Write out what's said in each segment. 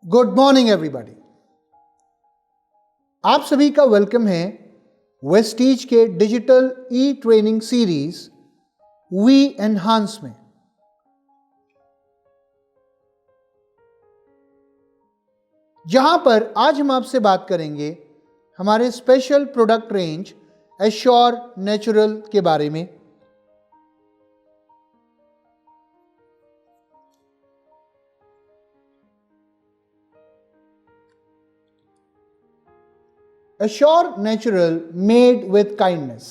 Good morning everybody. आप सभी का वेलकम है वेस्टीज के digital e training series we enhance में। जहां पर आज हम आपसे बात करेंगे हमारे special product range assure natural के बारे में। Assure natural made with kindness.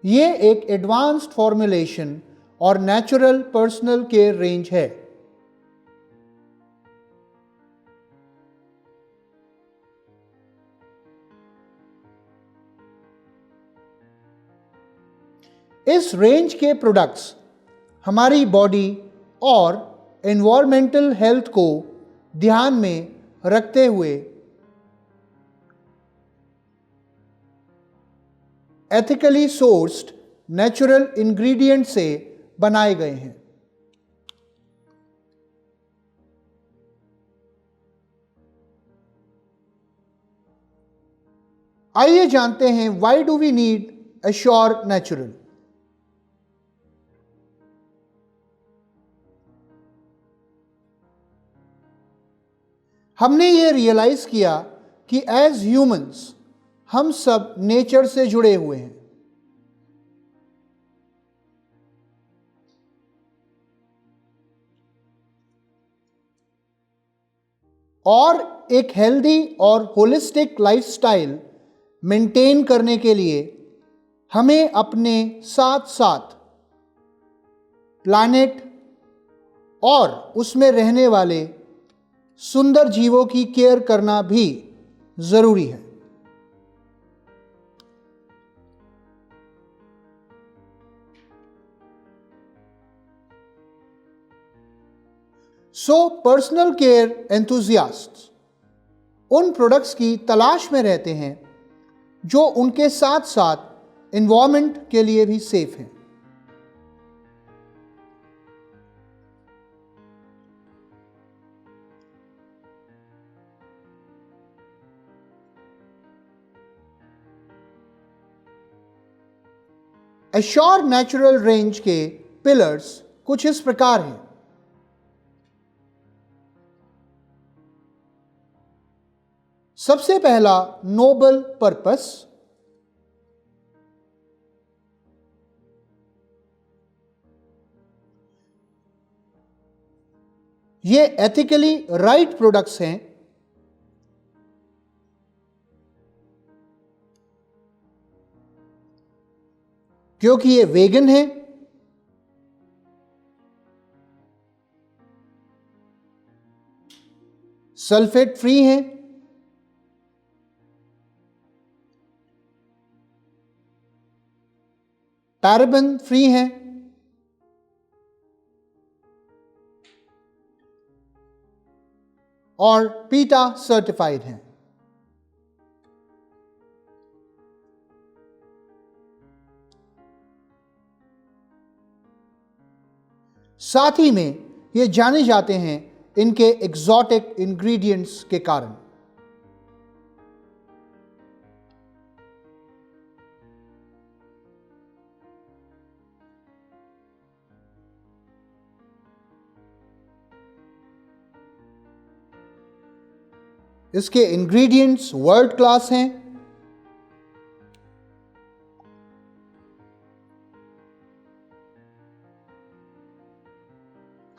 ये एक एडवांस्ड फॉर्मुलेशन और नेचुरल पर्सनल केयर रेंज है। इस रेंज के प्रोडक्ट्स हमारी बॉडी और एनवायरमेंटल हेल्थ को ध्यान में रखते हुए एथिकली सोर्स्ड नेचुरल इंग्रेडिएंट से बनाए गए हैं। आइए जानते हैं why do we need assure natural. हमने ये रियलाइज किया कि एज ह्यूमंस हम सब नेचर से जुड़े हुए हैं और एक हेल्दी और होलिस्टिक लाइफस्टाइल मेंटेन करने के लिए हमें अपने साथ साथ प्लैनेट और उसमें रहने वाले सुंदर जीवों की केयर करना भी जरूरी है। सो पर्सनल केयर एंथुजियास्ट्स उन प्रोडक्ट्स की तलाश में रहते हैं जो उनके साथ साथ एनवायरनमेंट के लिए भी सेफ हैं। एश्योर नेचुरल रेंज के पिलर्स कुछ इस प्रकार हैं। सबसे पहला नोबल पर्पस। ये एथिकली राइट प्रोडक्ट्स हैं क्योंकि ये वेगन है, सल्फेट फ्री हैं, पैराबेन फ्री हैं और पीटा सर्टिफाइड हैं। साथ ही में ये जाने जाते हैं इनके एग्जॉटिक इंग्रेडिएंट्स के कारण। इसके इंग्रेडिएंट्स वर्ल्ड क्लास हैं।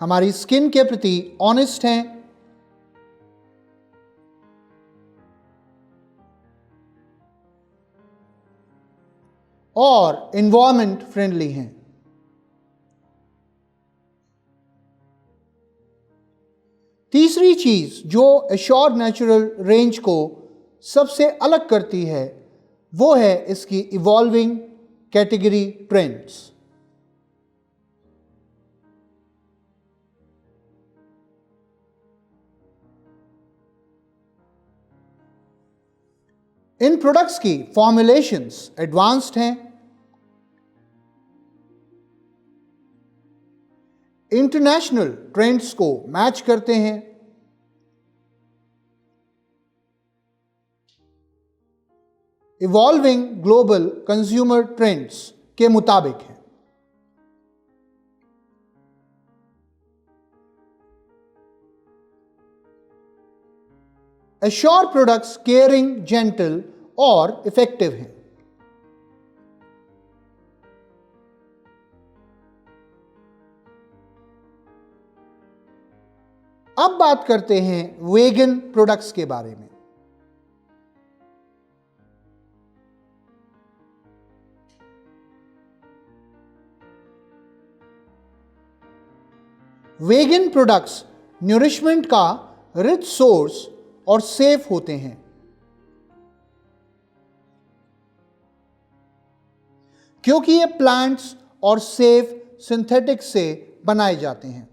हमारी स्किन के प्रति ऑनेस्ट हैं और एनवायरनमेंट फ्रेंडली हैं। तीसरी चीज जो एश्योर नेचुरल रेंज को सबसे अलग करती है वो है इसकी इवॉल्विंग कैटेगरी ट्रेंड्स। इन प्रोडक्ट्स की फॉर्मुलेशंस एडवांस्ड हैं, इंटरनेशनल ट्रेंड्स को मैच करते हैं, इवॉल्विंग ग्लोबल कंज्यूमर ट्रेंड्स के मुताबिक है। एश्योर प्रोडक्ट्स केयरिंग, जेंटल और इफेक्टिव हैं। अब बात करते हैं वेगन प्रोडक्ट्स के बारे में। वेगन प्रोडक्ट्स न्यूरिशमेंट का रिच सोर्स और सेफ होते हैं, क्योंकि ये प्लांट्स और सेफ सिंथेटिक से बनाए जाते हैं।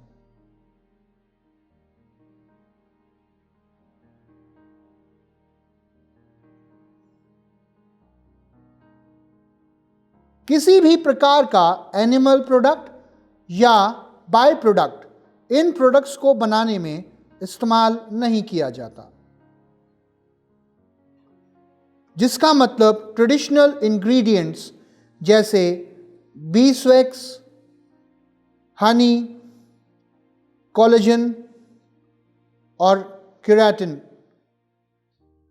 किसी भी प्रकार का एनिमल प्रोडक्ट या बाय प्रोडक्ट इन प्रोडक्ट्स को बनाने में इस्तेमाल नहीं किया जाता, जिसका मतलब ट्रेडिशनल इंग्रेडिएंट्स जैसे बीसवैक्स, हनी, कोलेजन और केराटिन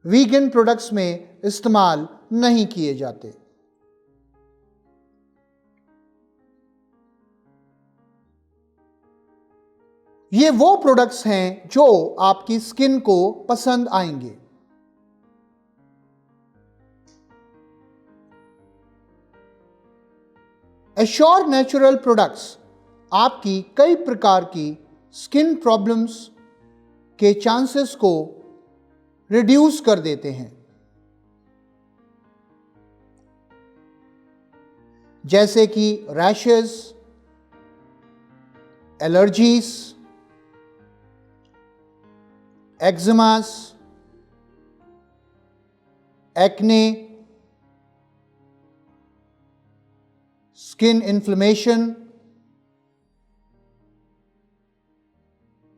वीगन प्रोडक्ट्स में इस्तेमाल नहीं किए जाते। ये वो प्रोडक्ट्स हैं जो आपकी स्किन को पसंद आएंगे। एश्योर नेचुरल प्रोडक्ट्स आपकी कई प्रकार की स्किन प्रॉब्लम्स के चांसेस को रिड्यूस कर देते हैं, जैसे कि rashes, allergies, eczemas, acne, skin inflammation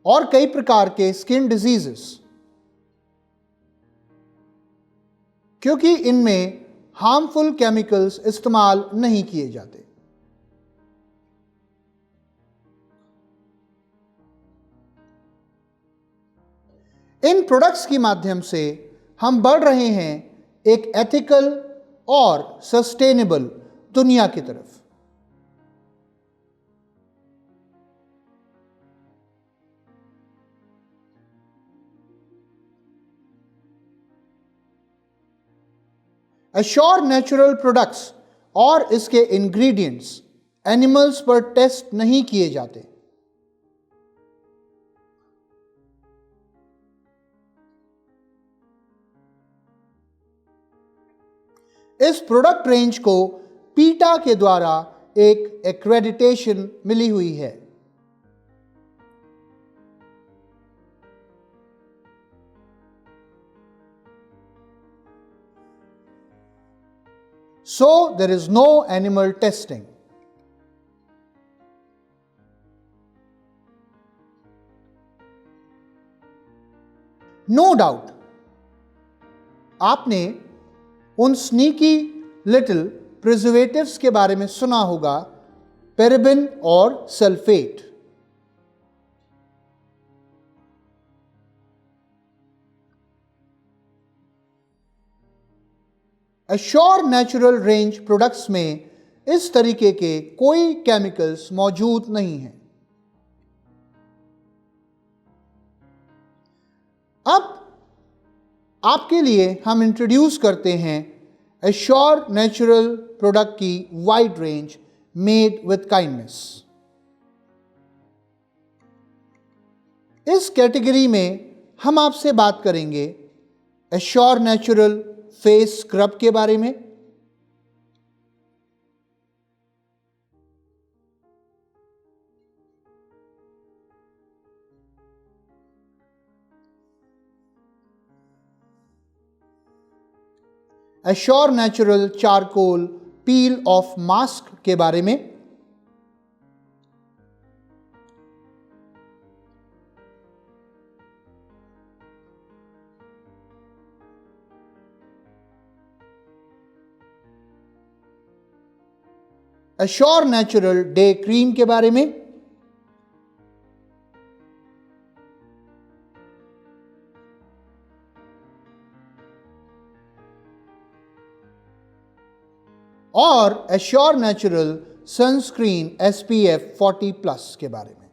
और कई प्रकार के स्किन डिजीजेस, क्योंकि इनमें हार्मफुल केमिकल्स इस्तेमाल नहीं किए जाते। इन प्रोडक्ट्स के माध्यम से हम बढ़ रहे हैं एक एथिकल और सस्टेनेबल दुनिया की तरफ। एश्योर नेचुरल प्रोडक्ट्स और इसके इंग्रेडिएंट्स एनिमल्स पर टेस्ट नहीं किए जाते। इस प्रोडक्ट रेंज को पीटा के द्वारा एक एक्रेडिटेशन मिली हुई है। So there is no animal testing. No doubt, आपने उन स्नीकी लिटिल प्रिजर्वेटिव्स के बारे में सुना होगा, पेराबिन और sulphate. Assure natural range products में इस तरीके के कोई केमिकल्स मौजूद नहीं हैं। अब आपके लिए हम इंट्रोड्यूस करते हैं एश्योर नेचुरल प्रोडक्ट की wide range made with kindness. इस कैटेगरी में हम आपसे बात करेंगे एश्योर नेचुरल फेस स्क्रब के बारे में, assure natural charcoal peel of mask के बारे में। एश्योर नेचुरल डे क्रीम के बारे में। और एश्योर नेचुरल सनस्क्रीन SPF 40+ के बारे में।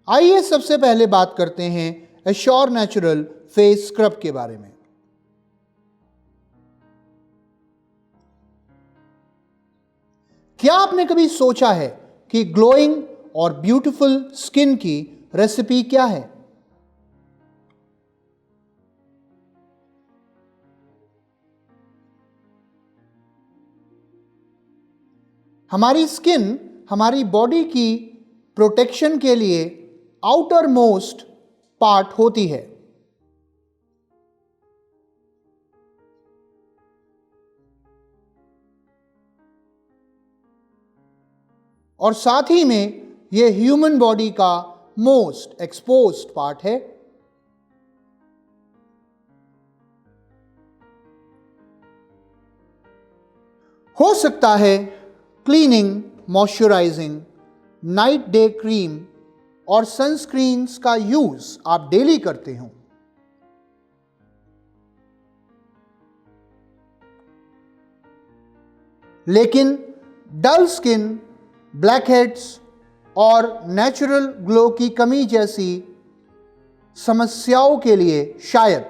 आइए सबसे पहले बात करते हैं एश्योर नेचुरल फेस स्क्रब के बारे में। क्या आपने कभी सोचा है कि ग्लोइंग और ब्यूटीफुल स्किन की रेसिपी क्या है? हमारी स्किन हमारी बॉडी की प्रोटेक्शन के लिए आउटर मोस्ट पार्ट होती है। और साथ ही में यह ह्यूमन बॉडी का मोस्ट एक्सपोज्ड पार्ट है। हो सकता है cleaning, moisturising, night day cream और सनस्क्रीन्स का यूज आप डेली करते हो, लेकिन डल स्किन, ब्लैकहेड्स और नेचुरल ग्लो की कमी जैसी समस्याओं के लिए शायद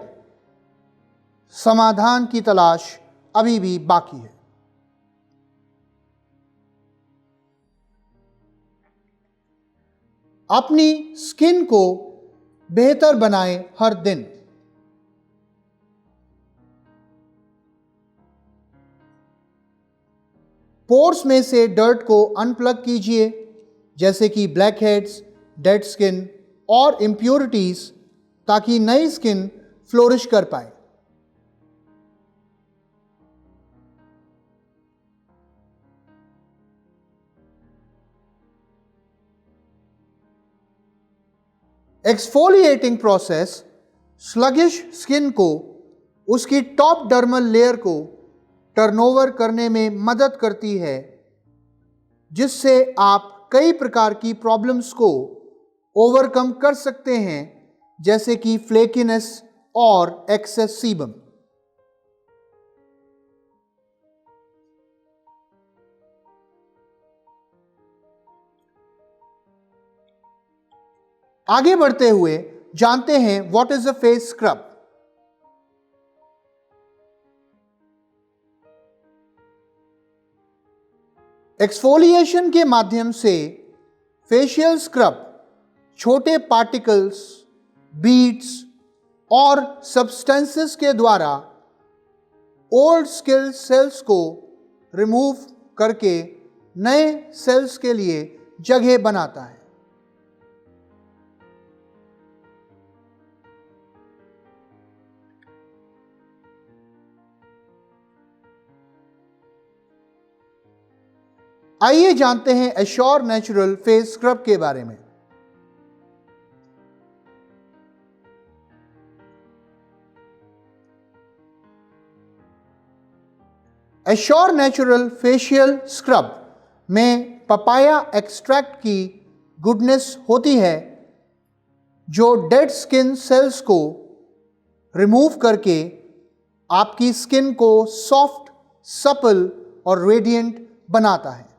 समाधान की तलाश अभी भी बाकी है। अपनी स्किन को बेहतर बनाएं हर दिन। पोर्स में से डर्ट को अनप्लग कीजिए, जैसे कि ब्लैकहेड्स, डेड स्किन और इम्प्योरिटीज, ताकि नई स्किन फ्लोरिश कर पाए। एक्सफोलिएटिंग प्रोसेस स्लगिश स्किन को उसकी टॉप डर्मल लेयर को टर्नओवर करने में मदद करती है, जिससे आप कई प्रकार की प्रॉब्लम्स को ओवरकम कर सकते हैं, जैसे कि फ्लेकीनेस और एक्सेस सीबम। आगे बढ़ते हुए जानते हैं what is a face scrub. Exfoliation के माध्यम से फेशियल स्क्रब छोटे पार्टिकल्स, बीड्स और सब्सटेंसेस के द्वारा ओल्ड स्किल सेल्स को रिमूव करके नए सेल्स के लिए जगह बनाता है। आइए जानते हैं एश्योर नेचुरल फेस स्क्रब के बारे में। एश्योर नेचुरल फेशियल स्क्रब में पपाया एक्सट्रैक्ट की गुडनेस होती है, जो डेड स्किन सेल्स को रिमूव करके आपकी स्किन को सॉफ्ट, सपल और रेडिएंट बनाता है।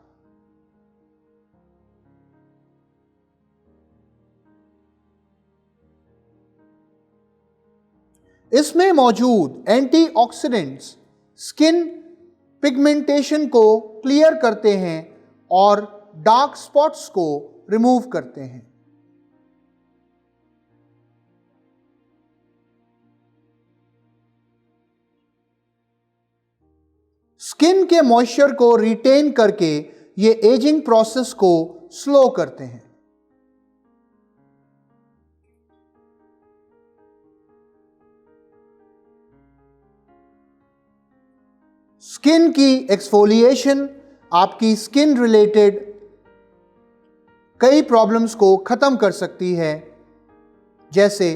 इसमें मौजूद एंटीऑक्सीडेंट्स स्किन पिगमेंटेशन को क्लियर करते हैं और डार्क स्पॉट्स को रिमूव करते हैं। स्किन के मॉइस्चर को रिटेन करके ये एजिंग प्रोसेस को स्लो करते हैं। स्किन की एक्सफोलिएशन आपकी स्किन रिलेटेड कई प्रॉब्लम्स को खत्म कर सकती है, जैसे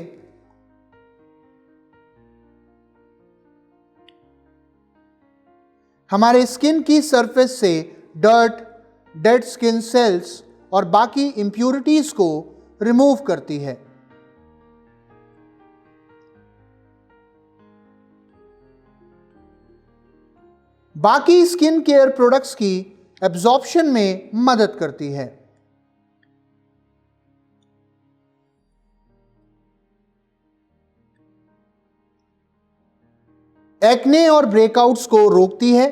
हमारे स्किन की सरफेस से डर्ट, डेड स्किन सेल्स और बाकी इंप्यूरिटीज को रिमूव करती है। बाकी स्किन केयर प्रोडक्ट्स की एब्जॉर्प्शन में मदद करती है। एक्ने और ब्रेकआउट्स को रोकती है।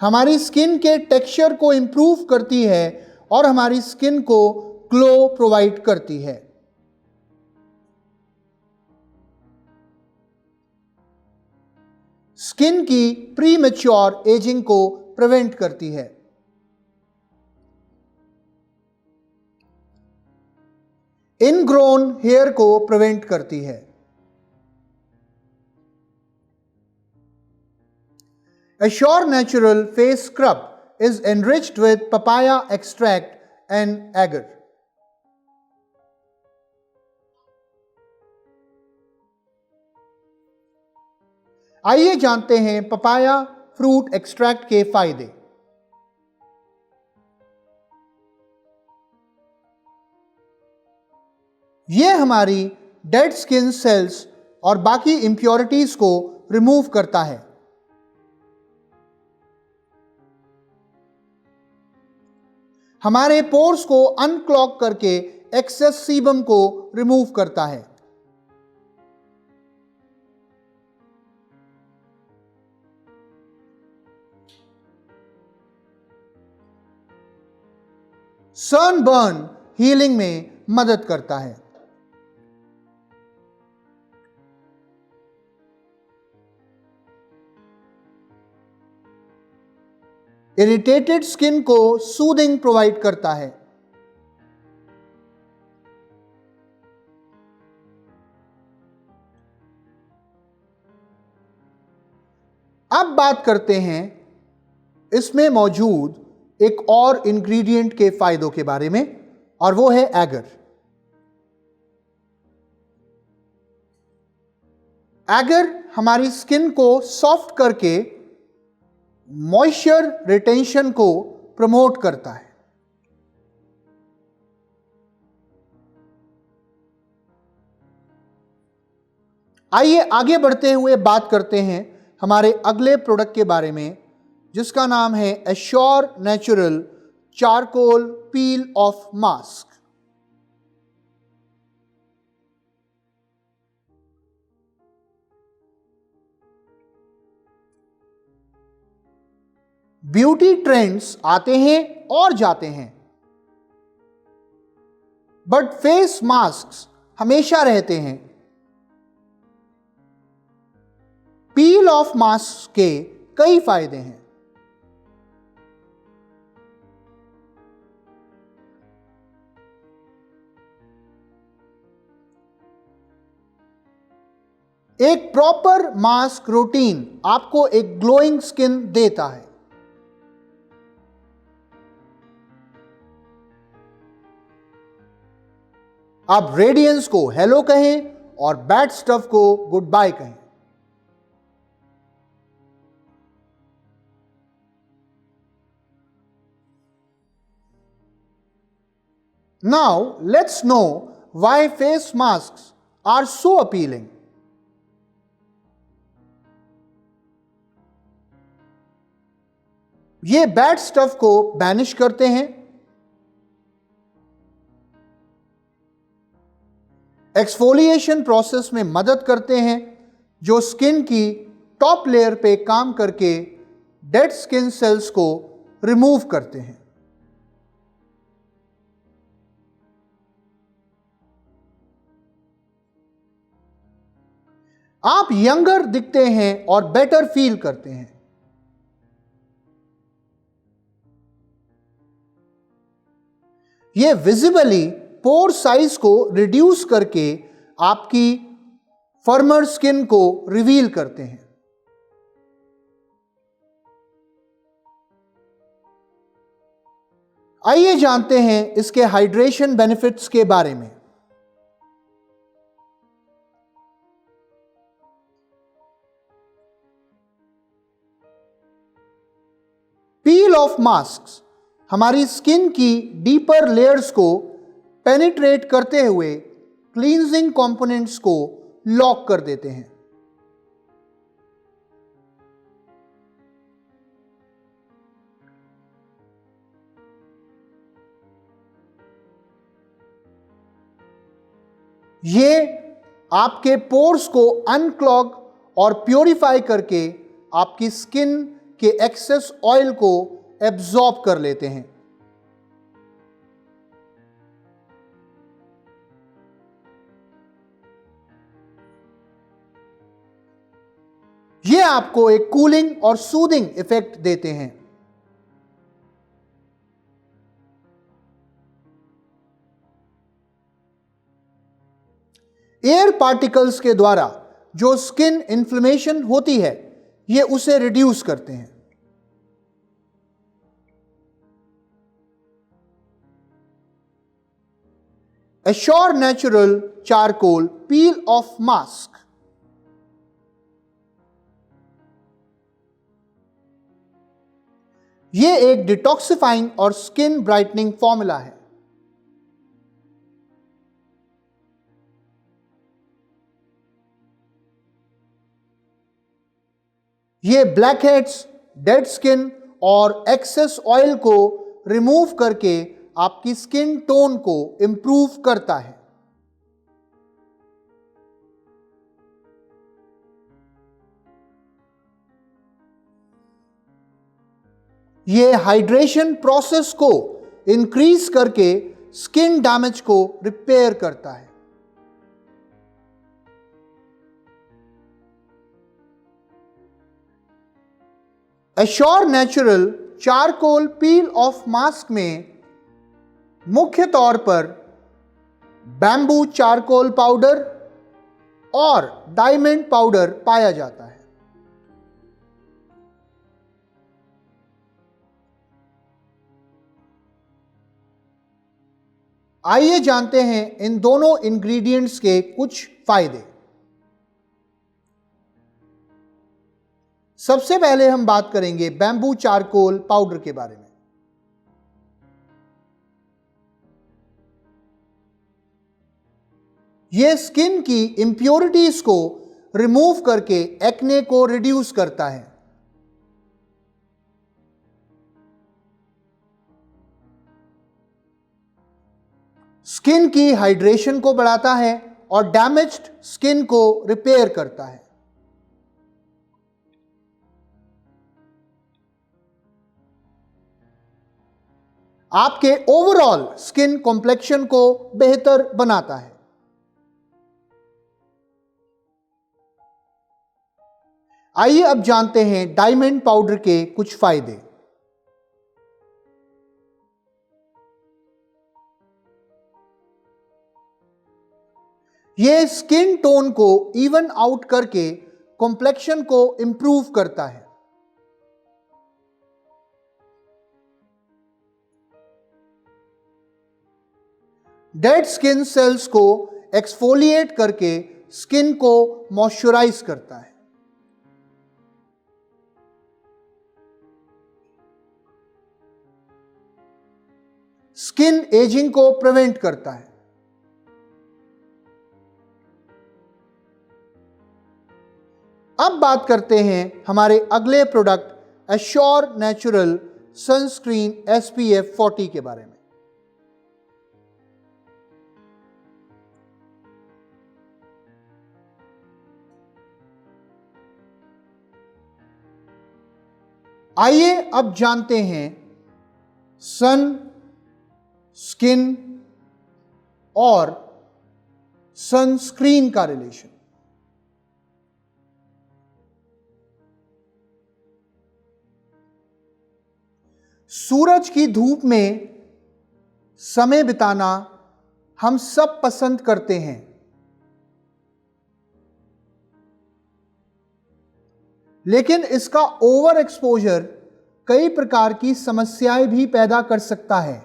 हमारी स्किन के टेक्सचर को इंप्रूव करती है और हमारी स्किन को ग्लो प्रोवाइड करती है। स्किन की प्रीमैच्योर एजिंग को प्रिवेंट करती है। इनग्रोन हेयर को प्रिवेंट करती है। Assure Natural Face Scrub is enriched with papaya extract and agar. आइए जानते हैं पपाया फ्रूट एक्सट्रैक्ट के फायदे। यह हमारी डेड स्किन सेल्स और बाकी इंप्योरिटीज को रिमूव करता है। हमारे पोर्स को अनक्लॉग करके एक्सेस सीबम को रिमूव करता है। सनबर्न हीलिंग में मदद करता है। इरिटेटेड स्किन को सूदिंग प्रोवाइड करता है। अब बात करते हैं इसमें मौजूद एक और इंग्रेडिएंट के फायदों के बारे में, और वो है एगर। एगर हमारी स्किन को सॉफ्ट करके मॉइस्चर रिटेंशन को प्रमोट करता है। आइए आगे बढ़ते हुए बात करते हैं हमारे अगले प्रोडक्ट के बारे में, जिसका नाम है assure natural charcoal peel of mask. Beauty trends आते हैं और जाते हैं, बट फेस मास्क हमेशा रहते हैं। पील ऑफ मास्क के कई फायदे हैं। एक प्रॉपर मास्क रूटीन आपको एक ग्लोइंग स्किन देता है। आप रेडियंस को हेलो कहें और बैड स्टफ को गुड बाय कहें। Now let's know why face masks are so appealing. ये बैड स्टफ को बैनिश करते हैं, एक्सफोलिएशन प्रोसेस में मदद करते हैं, जो स्किन की टॉप लेयर पे काम करके डेड स्किन सेल्स को रिमूव करते हैं। आप यंगर दिखते हैं और बेटर फील करते हैं। यह विजिबली पोर साइज को रिड्यूस करके आपकी फर्मर स्किन को रिवील करते हैं। आइए जानते हैं इसके हाइड्रेशन बेनिफिट्स के बारे में। पील ऑफ मास्क हमारी स्किन की डीपर लेयर्स को पेनिट्रेट करते हुए क्लींजिंग कंपोनेंट्स को लॉक कर देते हैं। ये आपके पोर्स को अनक्लॉग और प्योरीफाई करके आपकी स्किन के एक्सेस ऑयल को एब्जॉर्ब कर लेते हैं। ये आपको एक कूलिंग और सूदिंग इफेक्ट देते हैं। एयर पार्टिकल्स के द्वारा जो स्किन इन्फ्लेमेशन होती है, ये उसे रिड्यूस करते हैं। Assure natural charcoal peel of mask ये एक डिटॉक्सिफाइंग और स्किन ब्राइटनिंग फॉर्मूला है। ये ब्लैक हेड्स, डेड स्किन और एक्सेस ऑयल को रिमूव करके आपकी स्किन टोन को इंप्रूव करता है। ये हाइड्रेशन प्रोसेस को इंक्रीज करके स्किन डैमेज को रिपेयर करता है। Assure natural charcoal peel of mask में मुख्य तौर पर बैम्बू चारकोल पाउडर और डायमंड पाउडर पाया जाता है। आइए जानते हैं इन दोनों इंग्रेडिएंट्स के कुछ फायदे। सबसे पहले हम बात करेंगे बैम्बू चारकोल पाउडर के बारे में। यह स्किन की इंप्योरिटीज को रिमूव करके एक्ने को रिड्यूस करता है। स्किन की हाइड्रेशन को बढ़ाता है और डैमेज्ड स्किन को रिपेयर करता है। आपके ओवरऑल स्किन कॉम्प्लेक्शन को बेहतर बनाता है। आइए अब जानते हैं डायमंड पाउडर के कुछ फायदे। यह स्किन टोन को इवन आउट करके कॉम्प्लेक्शन को इंप्रूव करता है। डेड स्किन सेल्स को एक्सफोलिएट करके स्किन को मॉइस्चराइज करता है। स्किन एजिंग को प्रिवेंट करता है। अब बात करते हैं हमारे अगले product assure natural sunscreen SPF 40 के बारे में। आइए अब जानते हैं सन, स्किन और सनस्क्रीन का रिलेशन। सूरज की धूप में समय बिताना हम सब पसंद करते हैं, लेकिन इसका ओवर एक्सपोजर कई प्रकार की समस्याएं भी पैदा कर सकता है,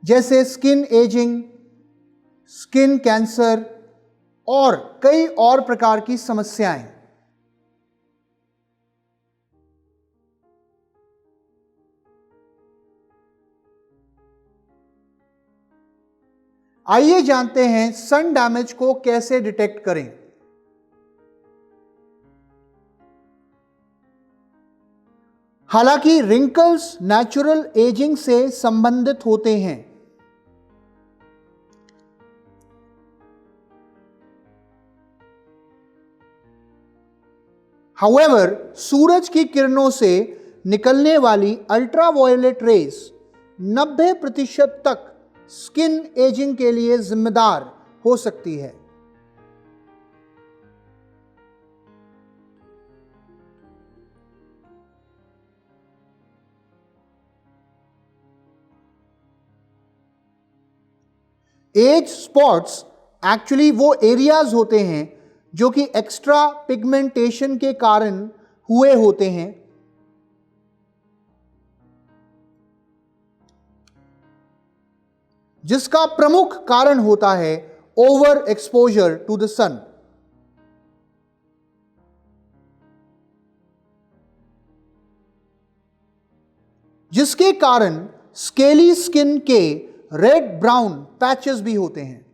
जैसे स्किन एजिंग, स्किन कैंसर और कई और प्रकार की समस्याएं। आइए जानते हैं सन डैमेज को कैसे डिटेक्ट करें। हालांकि रिंकल्स नेचुरल एजिंग से संबंधित होते हैं, हाउएवर सूरज की किरणों से निकलने वाली अल्ट्रावायलेट रेस 90% तक स्किन एजिंग के लिए जिम्मेदार हो सकती है। एज स्पॉट्स एक्चुअली वो एरियाज होते हैं जो कि एक्स्ट्रा पिगमेंटेशन के कारण हुए होते हैं, जिसका प्रमुख कारण होता है ओवर एक्सपोजर टू द सन। जिसके कारण स्केली स्किन के रेड ब्राउन पैचेस भी होते हैं।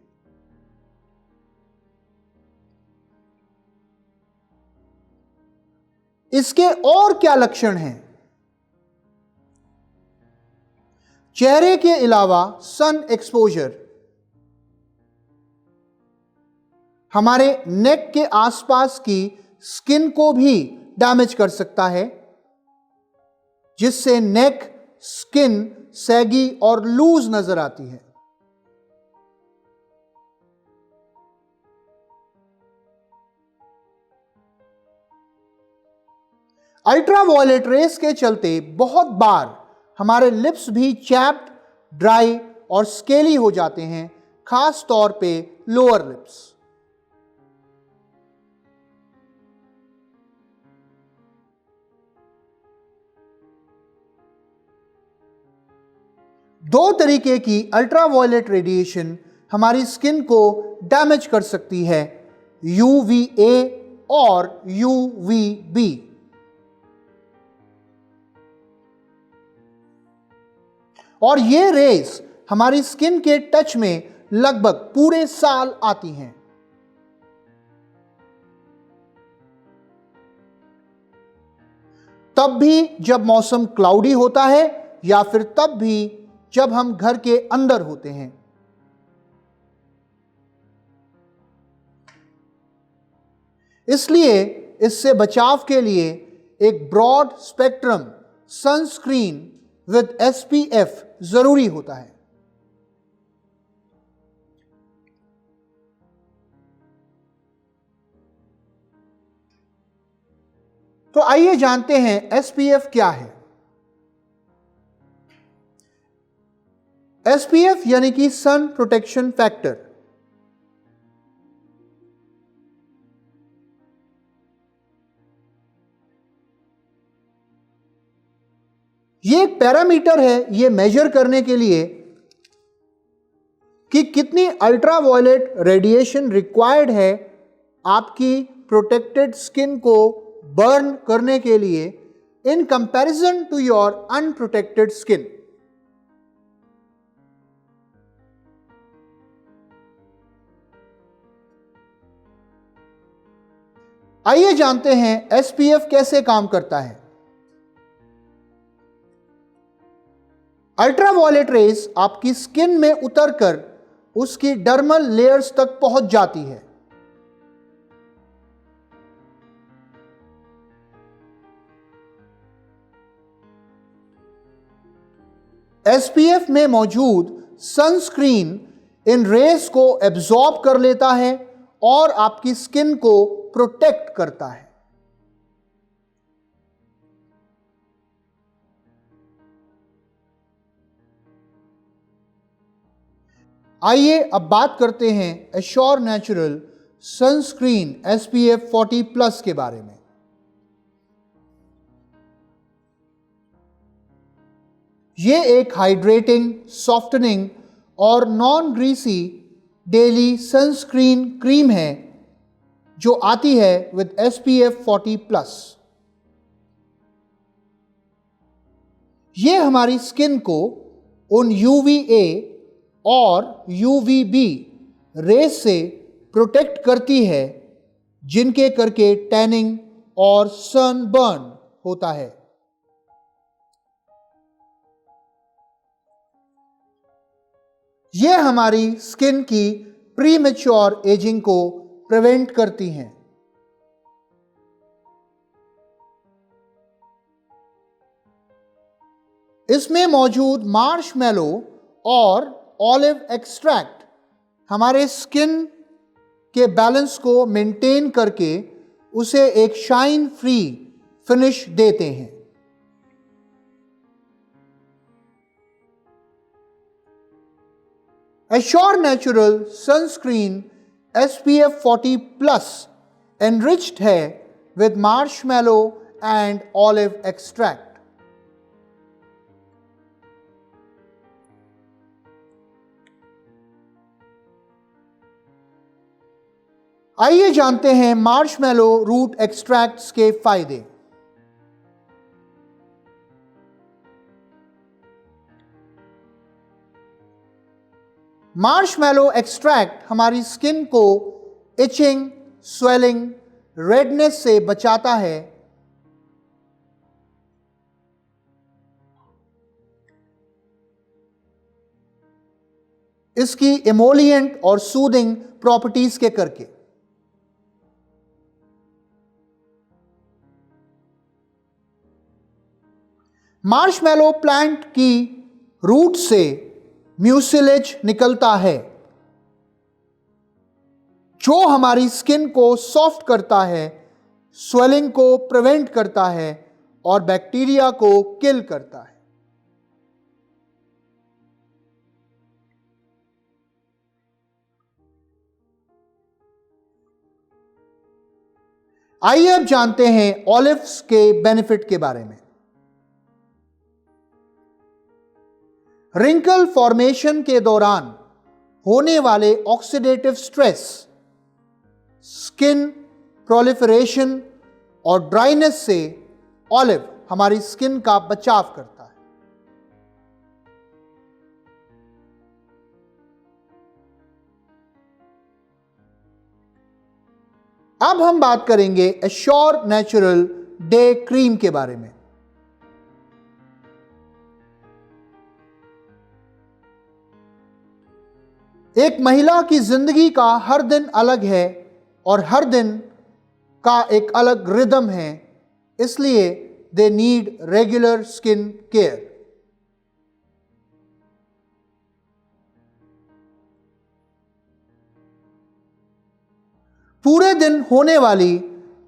इसके और क्या लक्षण हैं? चेहरे के अलावा सन एक्सपोजर हमारे नेक के आसपास की स्किन को भी डैमेज कर सकता है, जिससे नेक स्किन सैगी और लूज नजर आती है। अल्ट्रावायलेट रेस के चलते बहुत बार हमारे लिप्स भी चैप्ड, ड्राई और स्केली हो जाते हैं, खास तौर पे लोअर लिप्स। दो तरीके की अल्ट्रावायलेट रेडिएशन हमारी स्किन को डैमेज कर सकती है, UVA और UVB। और ये रेस हमारी स्किन के टच में लगभग पूरे साल आती हैं। तब भी जब मौसम क्लाउडी होता है या फिर तब भी जब हम घर के अंदर होते हैं। इसलिए इससे बचाव के लिए एक broad spectrum sunscreen with SPF जरूरी होता है। तो आइए जानते हैं SPF क्या है। SPF यानी कि सन प्रोटेक्शन फैक्टर। ये एक पैरामीटर है, ये मेजर करने के लिए कि कितनी अल्ट्रावायलेट रेडिएशन रिक्वायर्ड है आपकी प्रोटेक्टेड स्किन को बर्न करने के लिए in comparison to your unprotected skin. आइए जानते हैं SPF कैसे काम करता है। अल्ट्रावायलेट रेस आपकी स्किन में उतरकर उसकी डर्मल लेयर्स तक पहुंच जाती है। SPF में मौजूद सनस्क्रीन इन रेस को एब्जॉर्ब कर लेता है और आपकी स्किन को प्रोटेक्ट करता है। आइए अब बात करते हैं एश्योर नेचुरल सनस्क्रीन SPF 40+ के बारे में। ये एक हाइड्रेटिंग, सॉफ्टनिंग और non greasy daily sunscreen cream है जो आती है विद SPF 40+। ये हमारी स्किन को उन UVA और UVB रेस से प्रोटेक्ट करती है जिनके करके टैनिंग और सनबर्न होता है। यह हमारी स्किन की प्रीमेच्योर एजिंग को प्रिवेंट करती हैं। इसमें मौजूद मार्शमैलो और ऑलिव एक्सट्रैक्ट हमारे स्किन के बैलेंस को मेंटेन करके उसे एक शाइन फ्री फिनिश देते हैं। Assure natural sunscreen SPF 40+ enriched है with marshmallow and olive extract। आइए जानते हैं मार्शमैलो रूट एक्सट्रैक्ट्स के फायदे। मार्शमैलो एक्सट्रैक्ट हमारी स्किन को इचिंग, स्वेलिंग, रेडनेस से बचाता है। इसकी इमोलिएंट और सूदिंग प्रॉपर्टीज के करके मार्शमैलो प्लांट की रूट से म्यूसिलेज निकलता है जो हमारी स्किन को सॉफ्ट करता है, स्वेलिंग को प्रिवेंट करता है और बैक्टीरिया को किल करता है। आइए अब जानते हैं ऑलिव्स के बेनिफिट के बारे में। रिंकल फॉर्मेशन के दौरान होने वाले ऑक्सीडेटिव स्ट्रेस, स्किन प्रोलिफरेशन और ड्राइनेस से ऑलिव हमारी स्किन का बचाव करता है। अब हम बात करेंगे एश्योर नेचुरल डे क्रीम के बारे में। एक महिला की जिंदगी का हर दिन अलग है और हर दिन का एक अलग रिदम है, इसलिए they need regular skin care. पूरे दिन होने वाली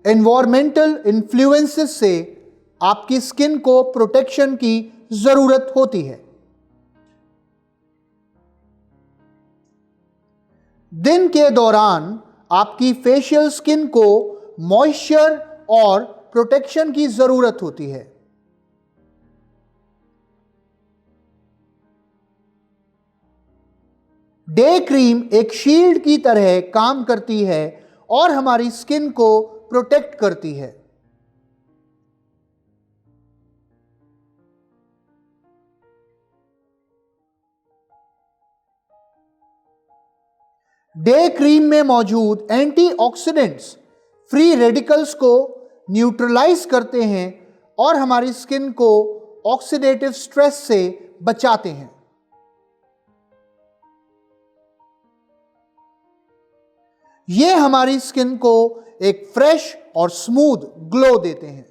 एनवायरमेंटल इन्फ्लुएंसेस से आपकी स्किन को प्रोटेक्शन की जरूरत होती है। दिन के दौरान आपकी फेशियल स्किन को मॉइस्चर और प्रोटेक्शन की जरूरत होती है। डे क्रीम एक शील्ड की तरह काम करती है और हमारी स्किन को प्रोटेक्ट करती है। डे क्रीम में मौजूद एंटीऑक्सीडेंट्स फ्री रेडिकल्स को न्यूट्रलाइज करते हैं और हमारी स्किन को ऑक्सीडेटिव स्ट्रेस से बचाते हैं। यह हमारी स्किन को एक फ्रेश और स्मूथ ग्लो देते हैं।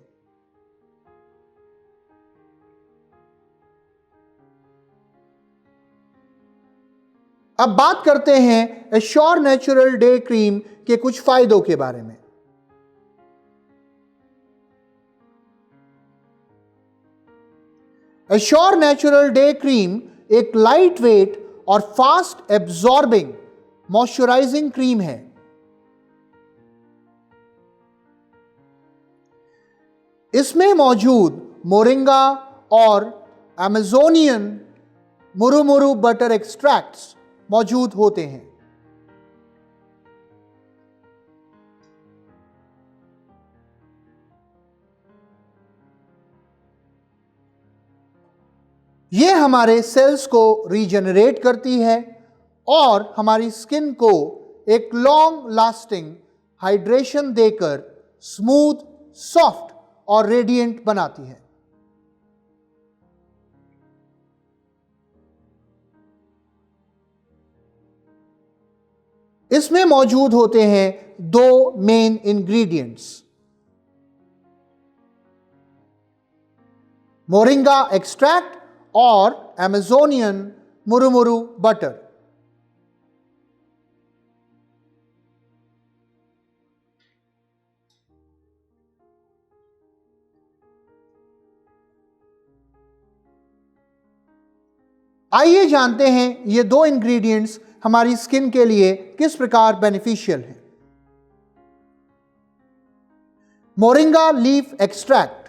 अब बात करते हैं एश्योर नेचुरल डे क्रीम के कुछ फायदों के बारे में। एश्योर नेचुरल डे क्रीम एक लाइट वेट और फास्ट एब्जॉर्बिंग मॉइस्चराइजिंग क्रीम है। इसमें मौजूद मोरिंगा और अमेजोनियन मुरुमुरु बटर एक्सट्रैक्ट्स मौजूद होते हैं। ये हमारे सेल्स को रीजनरेट करती है और हमारी स्किन को एक लॉन्ग लास्टिंग हाइड्रेशन देकर स्मूथ, सॉफ्ट और रेडिएंट बनाती है। इसमें मौजूद होते हैं दो मेन इंग्रेडिएंट्स, मोरिंगा एक्सट्रैक्ट और अमेजोनियन मुरुमुरु बटर। आइए जानते हैं ये दो इंग्रेडिएंट्स हमारी स्किन के लिए किस प्रकार बेनिफिशियल हैं। Moringa leaf extract.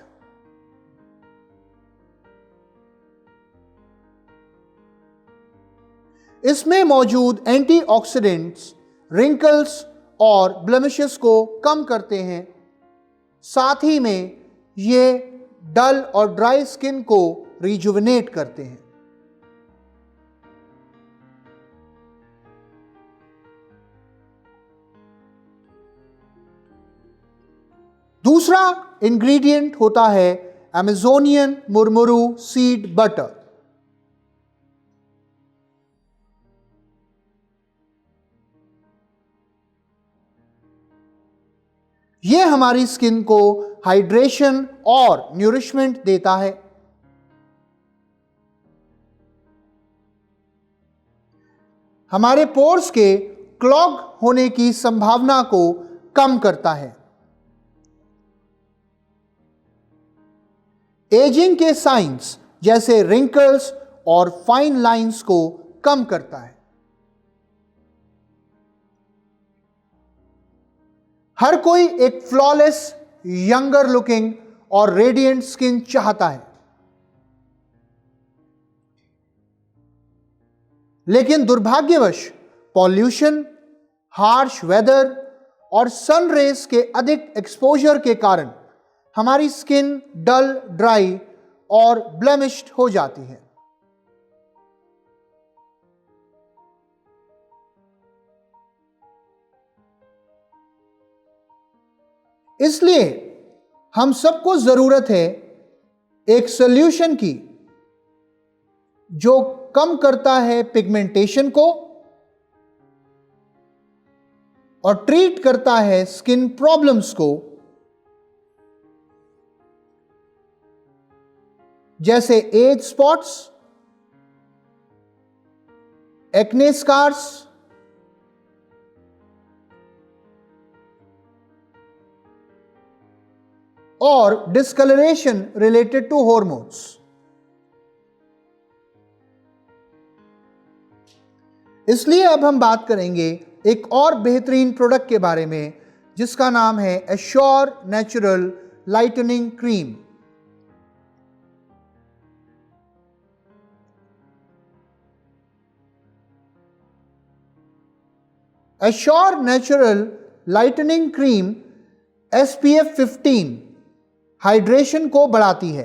इसमें मौजूद एंटीऑक्सीडेंट्स रिंकल्स और ब्लेमिशेस को कम करते हैं। साथ ही में ये डल और ड्राई स्किन को रिजुविनेट करते हैं। दूसरा इंग्रेडिएंट होता है अमेजोनियन मुरमुरु सीड बटर। यह हमारी स्किन को हाइड्रेशन और न्यूरिशमेंट देता है। हमारे पोर्स के क्लॉग होने की संभावना को कम करता है। एजिंग के साइंस जैसे रिंकल्स और फाइन लाइंस को कम करता है। हर कोई एक फ्लॉलेस, यंगर लुकिंग और रेडिएंट स्किन चाहता है, लेकिन दुर्भाग्यवश पॉल्यूशन, हार्श वेदर और सन रेज के अधिक एक्सपोजर के कारण हमारी स्किन डल, ड्राई और ब्लेमिश्ड हो जाती है। इसलिए हम सबको जरूरत है एक सॉल्यूशन की जो कम करता है पिगमेंटेशन को और ट्रीट करता है स्किन प्रॉब्लम्स को, जैसे एज स्पॉट्स, एक्ने स्कार्स, और डिस्कलरेशन रिलेटेड टू हॉर्मोन्स। इसलिए अब हम बात करेंगे एक और बेहतरीन प्रोडक्ट के बारे में जिसका नाम है assure natural lightning cream. Assure natural lightning cream SPF 15 hydration को बढ़ाती है।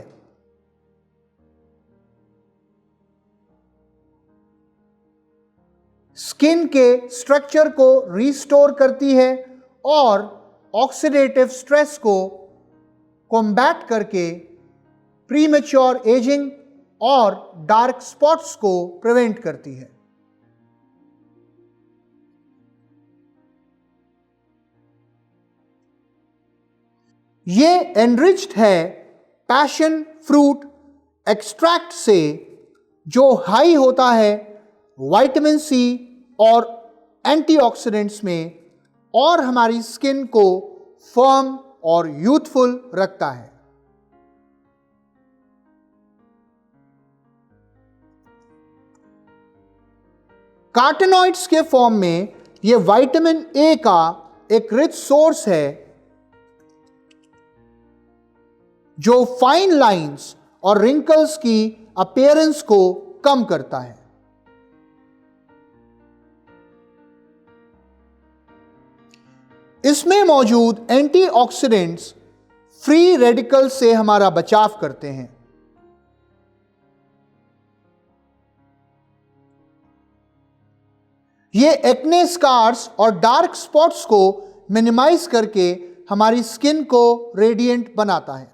स्किन के स्ट्रक्चर को रिस्टोर करती है और ऑक्सीडेटिव स्ट्रेस को कॉम्बैट करके प्रीमेच्योर एजिंग और डार्क स्पॉट्स को प्रिवेंट करती है। ये एनरिच्ड है पैशन फ्रूट एक्सट्रैक्ट से, जो हाई होता है विटामिन सी और एंटीऑक्सीडेंट्स में और हमारी स्किन को फर्म और यूथफुल रखता है। कार्टेनॉइड्स के फॉर्म में ये विटामिन ए का एक रिच सोर्स है जो फाइन लाइंस और रिंकल्स की अपीयरेंस को कम करता है। इसमें मौजूद एंटीऑक्सीडेंट्स फ्री रेडिकल से हमारा बचाव करते हैं। ये एक्ने स्कार्स और डार्क स्पॉट्स को मिनिमाइज करके हमारी स्किन को रेडिएंट बनाता है।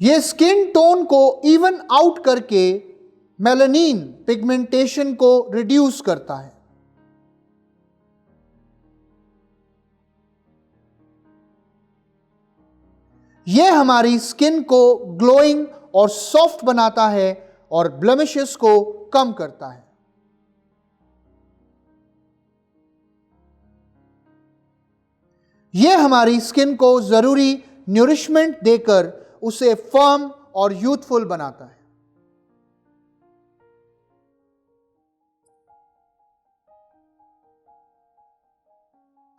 ये स्किन टोन को इवन आउट करके मेलानिन पिगमेंटेशन को रिड्यूस करता है। यह हमारी स्किन को ग्लोइंग और सॉफ्ट बनाता है और ब्लेमिशेस को कम करता है। यह हमारी स्किन को जरूरी न्यूरिशमेंट देकर उसे फर्म और यूथफुल बनाता है।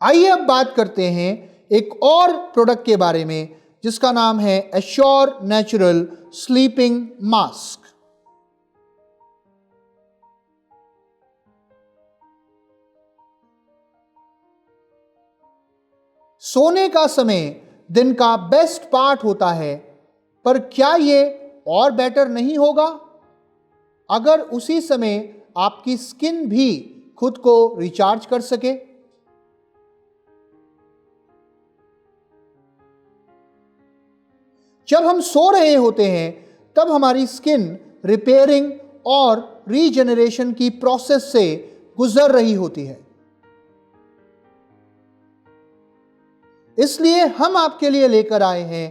आइए अब बात करते हैं एक और प्रोडक्ट के बारे में जिसका नाम है एश्योर नेचुरल स्लीपिंग मास्क। सोने का समय दिन का बेस्ट पार्ट होता है, पर क्या ये और बेटर नहीं होगा अगर उसी समय आपकी स्किन भी खुद को रिचार्ज कर सके? जब हम सो रहे होते हैं तब हमारी स्किन रिपेयरिंग और रीजेनरेशन की प्रोसेस से गुजर रही होती है। इसलिए हम आपके लिए लेकर आए हैं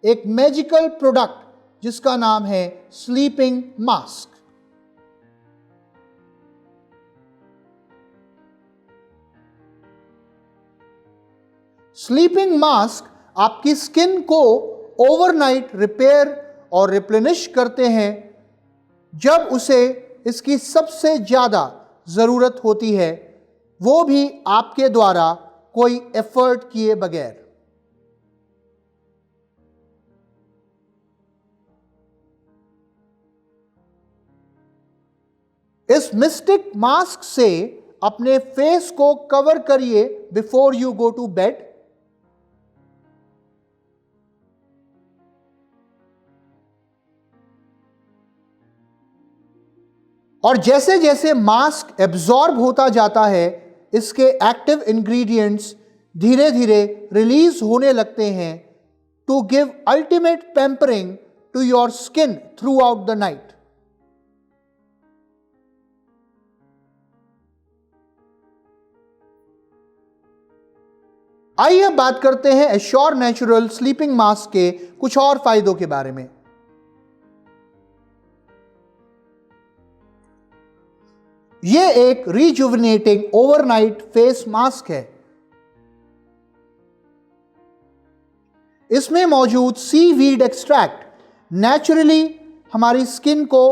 एक मैजिकल प्रोडक्ट जिसका नाम है स्लीपिंग मास्क। स्लीपिंग मास्क आपकी स्किन को ओवरनाइट रिपेयर और रिप्लेनिश करते हैं जब उसे इसकी सबसे ज्यादा जरूरत होती है, वो भी आपके द्वारा कोई एफर्ट किए बगैर। इस मिस्टिक मास्क से अपने फेस को कवर करिए before you go to bed. और जैसे जैसे मास्क एब्जॉर्ब होता जाता है, इसके एक्टिव इंग्रेडिएंट्स धीरे धीरे रिलीज होने लगते हैं to give ultimate pampering to your skin throughout the night. आइए अब बात करते हैं एश्योर नेचुरल स्लीपिंग मास्क के कुछ और फायदों के बारे में। यह एक रिजुविनेटिंग ओवरनाइट फेस मास्क है। इसमें मौजूद सीवीड एक्सट्रैक्ट नेचुरली हमारी स्किन को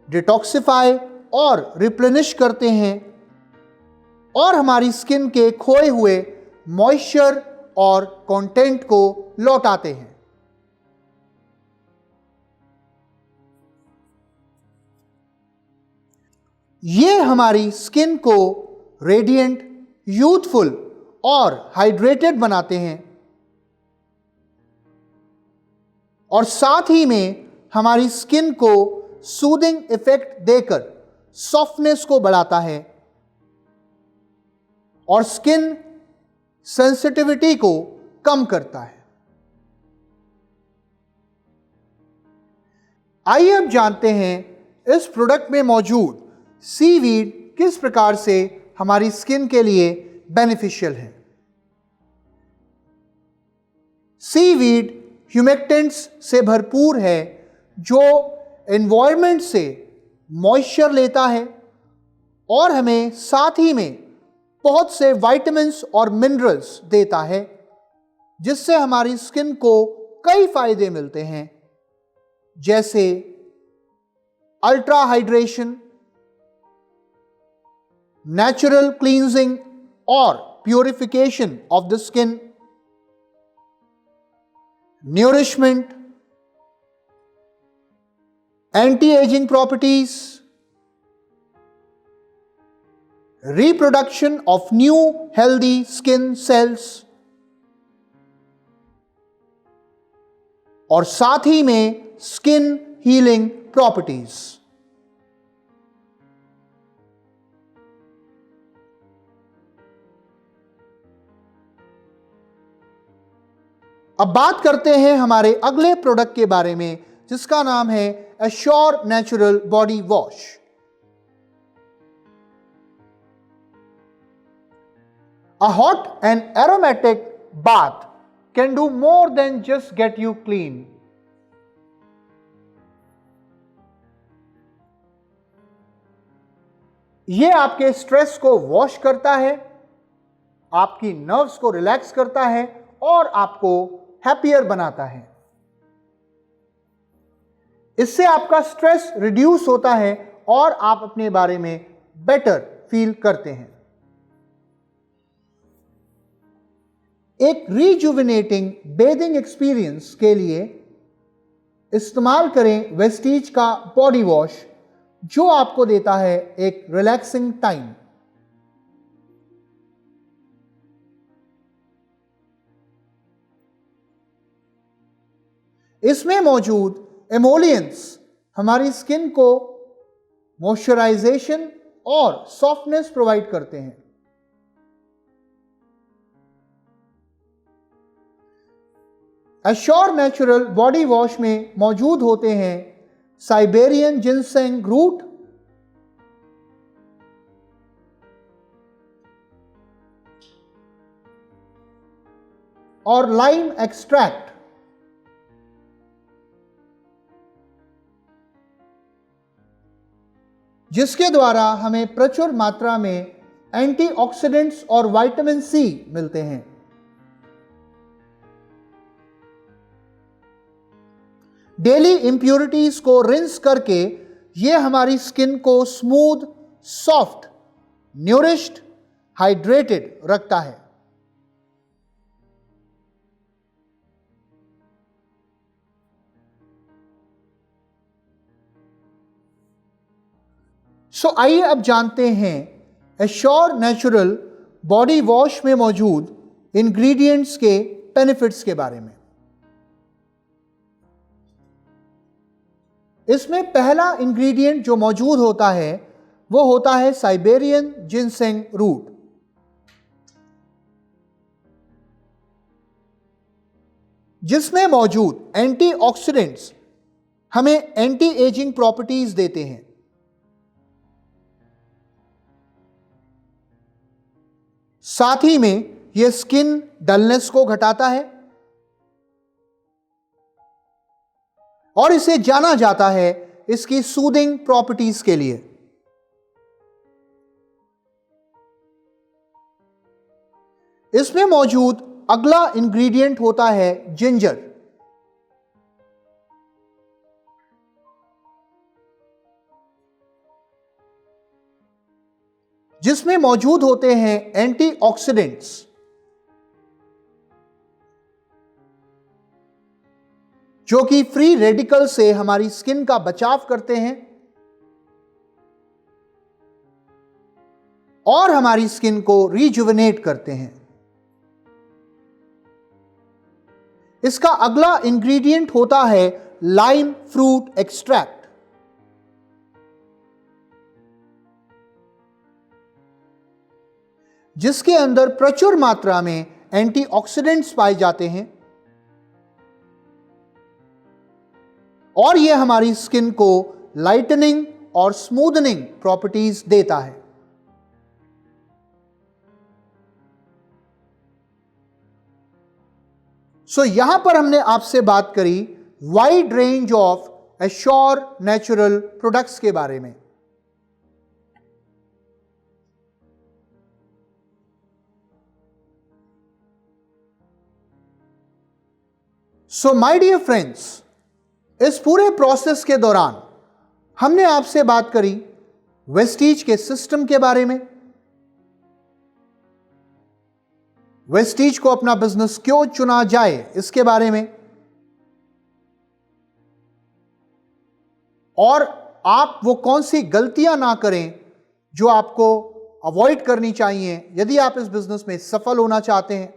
डिटॉक्सिफाई और रिप्लेनिश करते हैं और हमारी स्किन के खोए हुए मॉइस्चर और कंटेंट को लौटाते हैं। ये हमारी स्किन को रेडिएंट, यूथफुल और हाइड्रेटेड बनाते हैं और साथ ही में हमारी स्किन को सूदिंग इफेक्ट देकर सॉफ्टनेस को बढ़ाता है और स्किन सेंसिटिविटी को कम करता है। आइए अब जानते हैं इस प्रोडक्ट में मौजूद सीवीड किस प्रकार से हमारी स्किन के लिए बेनिफिशियल है। सीवीड ह्यूमेक्टेंट्स से भरपूर है जो एनवायरनमेंट से मॉइस्चर लेता है और हमें साथ ही में बहुत से विटामिन्स और मिनरल्स देता है जिससे हमारी स्किन को कई फायदे मिलते हैं, जैसे अल्ट्रा हाइड्रेशन, नेचुरल क्लींजिंग और purification of the skin, nourishment, anti-aging properties, reproduction of new healthy skin cells, और साथ ही में स्किन हीलिंग प्रॉपर्टीज। अब बात करते हैं हमारे अगले प्रोडक्ट के बारे में, जिसका नाम है assure natural body wash. A hot and aromatic bath can do more than just get you clean. ये आपके स्ट्रेस को वॉश करता है, आपकी नर्व्स को रिलैक्स करता है और आपको हैप्पियर बनाता है। इससे आपका स्ट्रेस रिड्यूस होता है और आप अपने बारे में बेटर फील करते हैं। एक रिजुविनेटिंग बेदिंग एक्सपीरियंस के लिए इस्तेमाल करें वेस्टीज का बॉडी वॉश, जो आपको देता है एक रिलैक्सिंग टाइम। इसमें मौजूद एमोलियंस हमारी स्किन को मॉइस्चराइजेशन और सॉफ्टनेस प्रोवाइड करते हैं। एश्योर नेचुरल बॉडी वॉश में मौजूद होते हैं साइबेरियन जिनसेंग रूट, और लाइम एक्सट्रैक्ट, जिसके द्वारा हमें प्रचुर मात्रा में एंटीऑक्सीडेंट्स और विटामिन सी मिलते हैं। डेली इंप्योरिटीज को रिंस करके ये हमारी स्किन को स्मूथ, सॉफ्ट, न्यूरिश्ड, हाइड्रेटेड रखता है। आइए अब जानते हैं एश्योर नेचुरल बॉडी वॉश में मौजूद इंग्रेडिएंट्स के बेनिफिट्स के बारे में। इसमें पहला इंग्रेडिएंट जो मौजूद होता है वो होता है साइबेरियन जिनसेंग रूट। जिसमें मौजूद एंटीऑक्सीडेंट्स हमें एंटी एजिंग प्रॉपर्टीज देते हैं। साथ ही में यह स्किन डलनेस को घटाता है और इसे जाना जाता है इसकी सूदिंग प्रॉपर्टीज के लिए। इसमें मौजूद अगला इंग्रेडिएंट होता है जिंजर। जिसमें मौजूद होते हैं एंटीऑक्सीडेंट्स, जो कि फ्री रेडिकल से हमारी स्किन का बचाव करते हैं और हमारी स्किन को रिजुविनेट करते हैं। इसका अगला इंग्रेडिएंट होता है लाइम फ्रूट एक्सट्रैक्ट, जिसके अंदर प्रचुर मात्रा में एंटीऑक्सीडेंट्स पाए जाते हैं और यह हमारी स्किन को लाइटनिंग और स्मूदनिंग प्रॉपर्टीज देता है। यहां पर हमने आपसे बात करी wide range of assure natural products के बारे में। सो माय डियर फ्रेंड्स, इस पूरे प्रोसेस के दौरान हमने आपसे बात करी वेस्टीज के सिस्टम के बारे में, वेस्टीज को अपना बिजनेस क्यों चुना जाए इसके बारे में, और आप वो कौन सी गलतियां ना करें जो आपको अवॉइड करनी चाहिए यदि आप इस बिजनेस में सफल होना चाहते हैं।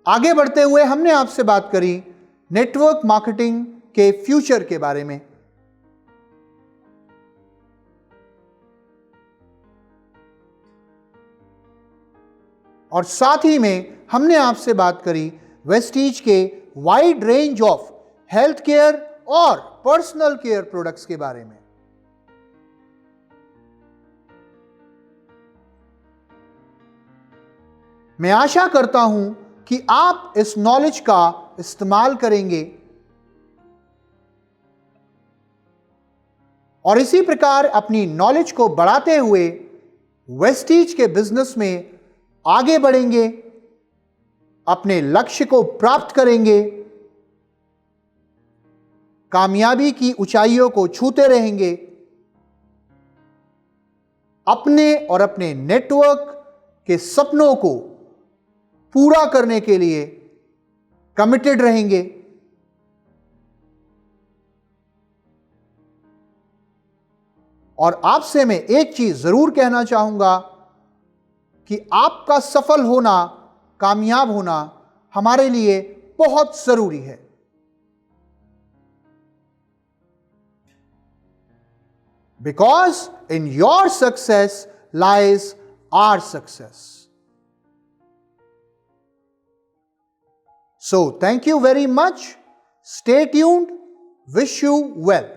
आगे बढ़ते हुए हमने आपसे बात करी नेटवर्क मार्केटिंग के फ्यूचर के बारे में, और साथ ही में हमने आपसे बात करी वेस्टीज के wide range of health care और पर्सनल केयर प्रोडक्ट्स के बारे में। मैं आशा करता हूं कि आप इस नॉलेज का इस्तेमाल करेंगे और इसी प्रकार अपनी नॉलेज को बढ़ाते हुए वेस्टीज के बिजनेस में आगे बढ़ेंगे, अपने लक्ष्य को प्राप्त करेंगे, कामयाबी की ऊंचाइयों को छूते रहेंगे, अपने और अपने नेटवर्क के सपनों को पूरा करने के लिए कमिटेड रहेंगे। और आपसे मैं एक चीज जरूर कहना चाहूंगा कि आपका सफल होना, कामयाब होना हमारे लिए बहुत जरूरी है। Because in your success lies our success. So thank you very much. Stay tuned. Wish you well.